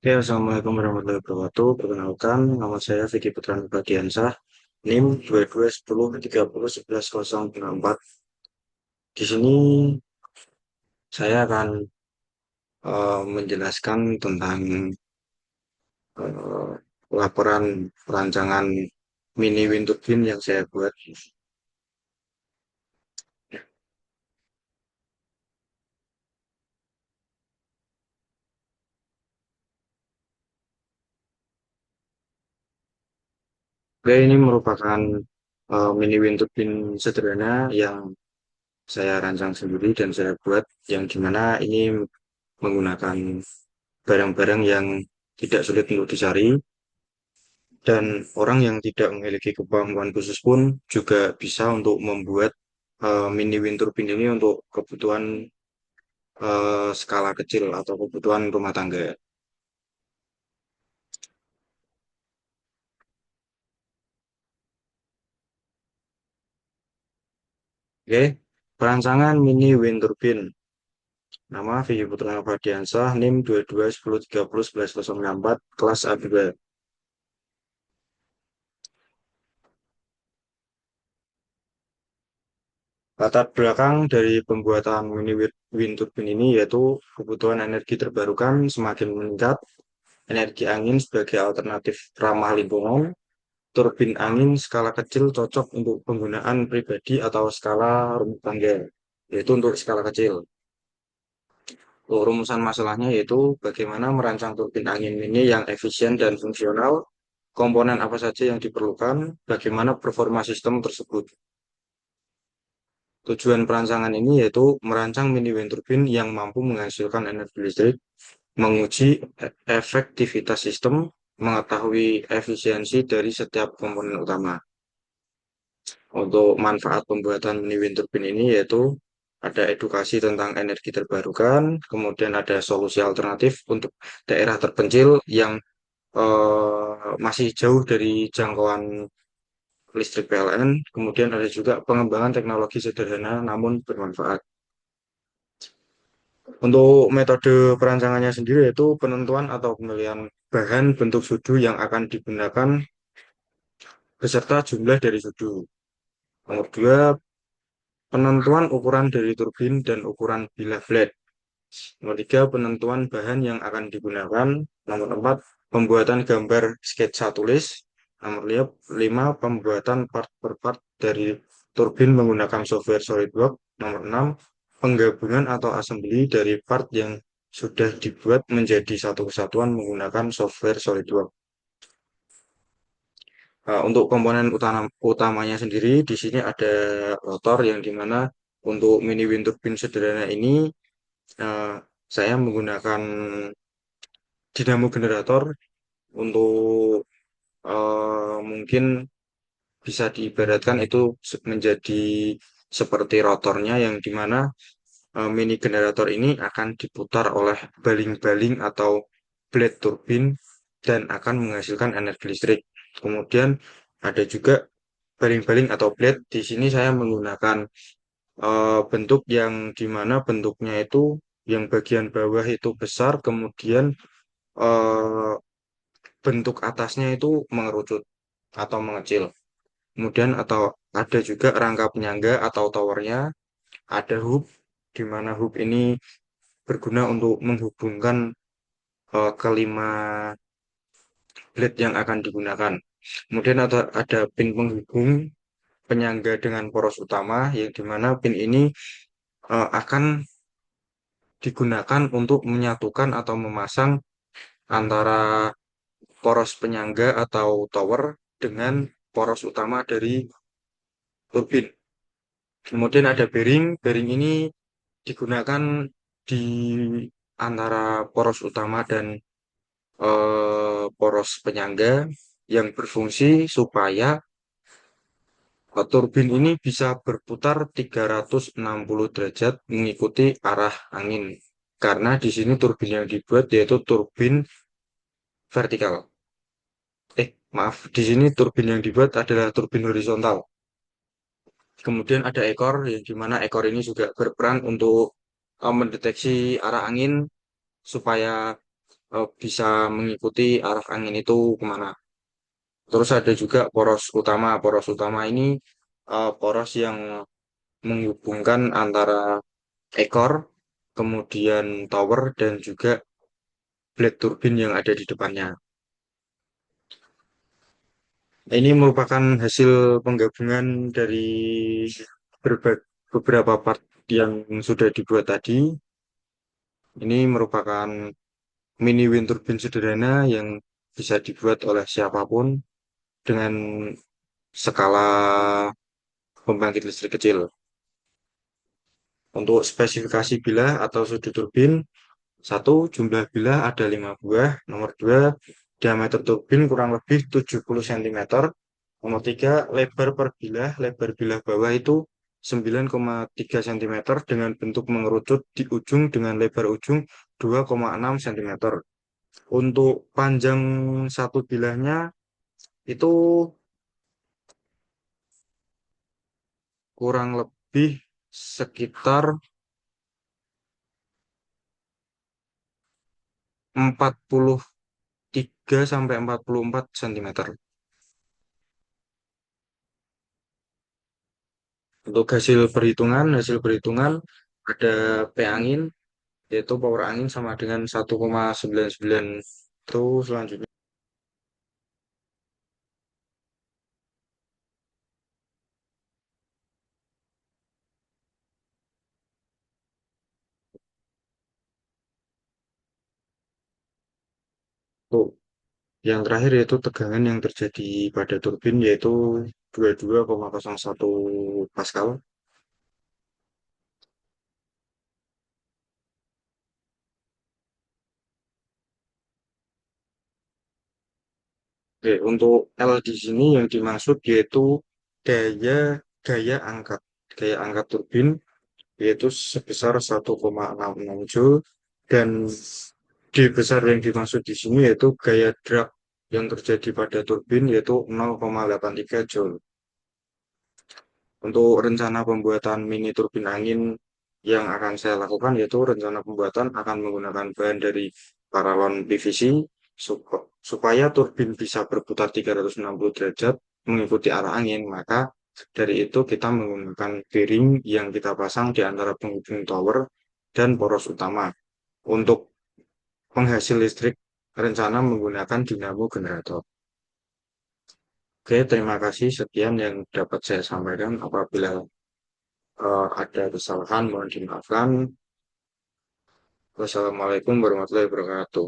Oke, Assalamualaikum warahmatullahi wabarakatuh. Perkenalkan, nama saya Vicky Putra Nurdiansyah, NIM 2210301104. Di sini saya akan menjelaskan tentang eh, laporan perancangan mini wind turbine yang saya buat. Oke, ini merupakan mini wind turbine sederhana yang saya rancang sendiri dan saya buat, yang dimana ini menggunakan barang-barang yang tidak sulit untuk dicari, dan orang yang tidak memiliki kemampuan khusus pun juga bisa untuk membuat mini wind turbine ini untuk kebutuhan skala kecil atau kebutuhan rumah tangga. Oke, perancangan mini wind turbine. Nama Vicky Putra Nurdiansyah, NIM 2210301104, kelas A2. Latar belakang dari pembuatan mini wind turbine ini yaitu kebutuhan energi terbarukan semakin meningkat, energi angin sebagai alternatif ramah lingkungan. Turbin angin skala kecil cocok untuk penggunaan pribadi atau skala rumah tangga, yaitu untuk skala kecil. Rumusan masalahnya yaitu bagaimana merancang turbin angin ini yang efisien dan fungsional, komponen apa saja yang diperlukan, bagaimana performa sistem tersebut. Tujuan perancangan ini yaitu merancang mini wind turbine yang mampu menghasilkan energi listrik, menguji efektivitas sistem, mengetahui efisiensi dari setiap komponen utama. Untuk manfaat pembuatan mini wind turbine ini yaitu ada edukasi tentang energi terbarukan, kemudian ada solusi alternatif untuk daerah terpencil yang masih jauh dari jangkauan listrik PLN, kemudian ada juga pengembangan teknologi sederhana namun bermanfaat. Untuk metode perancangannya sendiri yaitu penentuan atau pemilihan bahan bentuk sudu yang akan digunakan beserta jumlah dari sudu. Nomor dua, penentuan ukuran dari turbin dan ukuran bilah blade. Nomor tiga, penentuan bahan yang akan digunakan. Nomor empat, pembuatan gambar sketsa tulis. Nomor lima, pembuatan part per part dari turbin menggunakan software SolidWorks. Nomor enam, penggabungan atau assembly dari part yang sudah dibuat menjadi satu kesatuan menggunakan software SolidWorks. Untuk komponen utamanya sendiri, di sini ada rotor yang dimana untuk mini wind turbine sederhana ini eh, saya menggunakan dinamo generator untuk mungkin bisa diibaratkan itu menjadi seperti rotornya, yang dimana mini generator ini akan diputar oleh baling-baling atau blade turbin dan akan menghasilkan energi listrik. Kemudian ada juga baling-baling atau blade. Di sini saya menggunakan bentuk yang dimana bentuknya itu yang bagian bawah itu besar, kemudian eh, bentuk atasnya itu mengerucut atau mengecil. Kemudian atau ada juga rangka penyangga atau towernya, ada hub, di mana hub ini berguna untuk menghubungkan kelima blade yang akan digunakan. Kemudian ada pin penghubung penyangga dengan poros utama, yang dimana pin ini akan digunakan untuk menyatukan atau memasang antara poros penyangga atau tower dengan poros utama dari turbin. Kemudian ada bearing. Bearing ini digunakan di antara poros utama dan poros penyangga, yang berfungsi supaya turbin ini bisa berputar 360 derajat mengikuti arah angin. Karena di sini turbin yang dibuat yaitu turbin vertikal. Maaf, di sini turbin yang dibuat adalah turbin horizontal. Kemudian ada ekor, yang dimana ekor ini juga berperan untuk mendeteksi arah angin supaya bisa mengikuti arah angin itu kemana. Terus ada juga poros utama. Poros utama ini poros yang menghubungkan antara ekor, kemudian tower, dan juga blade turbine yang ada di depannya. Ini merupakan hasil penggabungan dari beberapa part yang sudah dibuat tadi. Ini merupakan mini wind turbine sederhana yang bisa dibuat oleh siapapun dengan skala pembangkit listrik kecil. Untuk spesifikasi bilah atau sudut turbin, satu, jumlah bilah ada 5 buah. Nomor dua, diameter turbin kurang lebih 70 cm. Nomor tiga, lebar bilah bawah itu 9,3 cm dengan bentuk mengerucut di ujung dengan lebar ujung 2,6 cm. Untuk panjang satu bilahnya itu kurang lebih sekitar 43 sampai 44 cm. Untuk hasil perhitungan ada P angin, yaitu power angin sama dengan 1,99. Itu selanjutnya. Untuk yang terakhir yaitu tegangan yang terjadi pada turbin yaitu 22,01 Pascal. Oke, untuk L di sini yang dimaksud yaitu daya gaya angkat. Gaya angkat turbin yaitu sebesar 1,66 Joule dan D besar yang dimaksud di sini yaitu gaya drag yang terjadi pada turbin yaitu 0,83 Joule. Untuk rencana pembuatan mini turbin angin yang akan saya lakukan yaitu rencana pembuatan akan menggunakan bahan dari paralon PVC supaya turbin bisa berputar 360 derajat mengikuti arah angin. Maka dari itu kita menggunakan bearing yang kita pasang di antara penghubung tower dan poros utama. Untuk penghasil listrik rencana menggunakan dinamo generator. Oke, terima kasih. Sekian yang dapat saya sampaikan. Apabila ada kesalahan mohon dimaafkan. Wassalamualaikum warahmatullahi wabarakatuh.